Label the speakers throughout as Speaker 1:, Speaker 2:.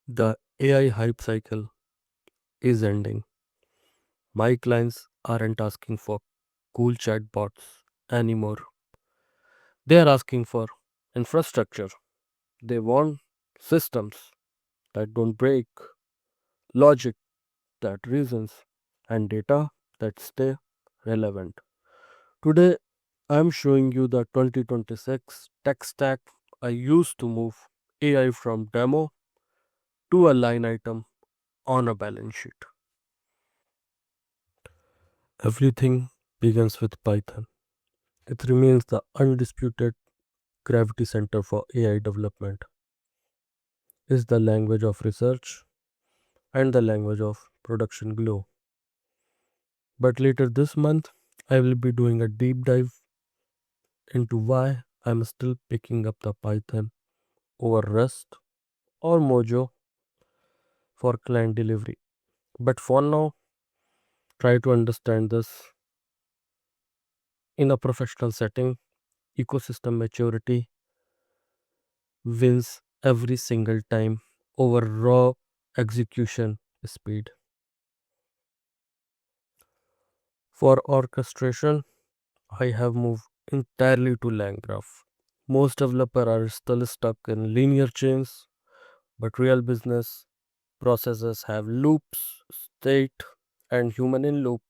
Speaker 1: The AI hype cycle is ending. My clients aren't asking for cool chatbots anymore. They are asking for infrastructure. They want systems that don't break, logic that reasons, and data that stay relevant. Today, I'm showing you the 2026 tech stack I used to move AI from demo to a line item on a balance sheet. Everything begins with Python. It remains the undisputed gravity center for AI development, is the language of research and the language of production glow. But later this month, I will be doing a deep dive into why I'm still picking up the Python over Rust or Mojo for client delivery. But for now, try to understand this in a professional setting. Ecosystem maturity wins every single time over raw execution speed. For orchestration, I have moved entirely to LangGraph. Most developers are still stuck in linear chains, but real business processes have loops, state, and human in loop.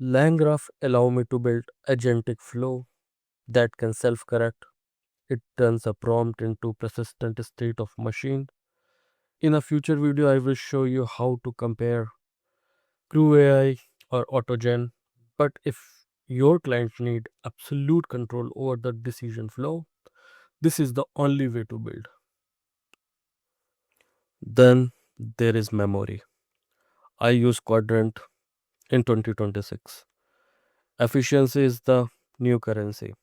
Speaker 1: LangGraph allow me to build agentic flow that can self-correct. It turns a prompt into persistent state of machine. In a future video, I will show you how to compare CrewAI or Autogen. But if your clients need absolute control over the decision flow, this is the only way to build. Then there is memory. I use Qdrant in 2026. Efficiency is the new currency.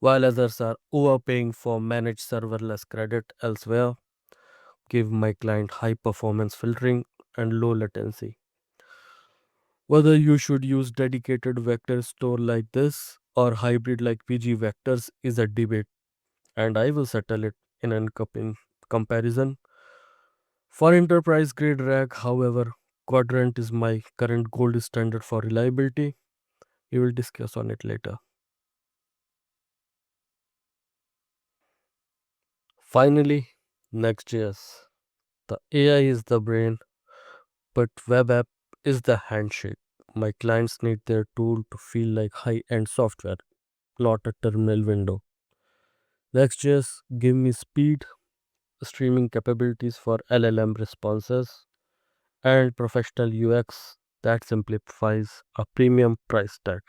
Speaker 1: While others are overpaying for managed serverless credit elsewhere, give my client high performance filtering and low latency. Whether you should use dedicated vector store like this or hybrid like PG vectors is a debate, and I will settle it in an comparison. For enterprise grade rack, however, Quadrant is my current gold standard for reliability. We will discuss on it later. Finally, Next.js. The AI is the brain, but web app is the handshake. My clients need their tool to feel like high-end software, not a terminal window. Next.js give me speed, streaming capabilities for LLM responses, and professional UX that simplifies a premium price tag.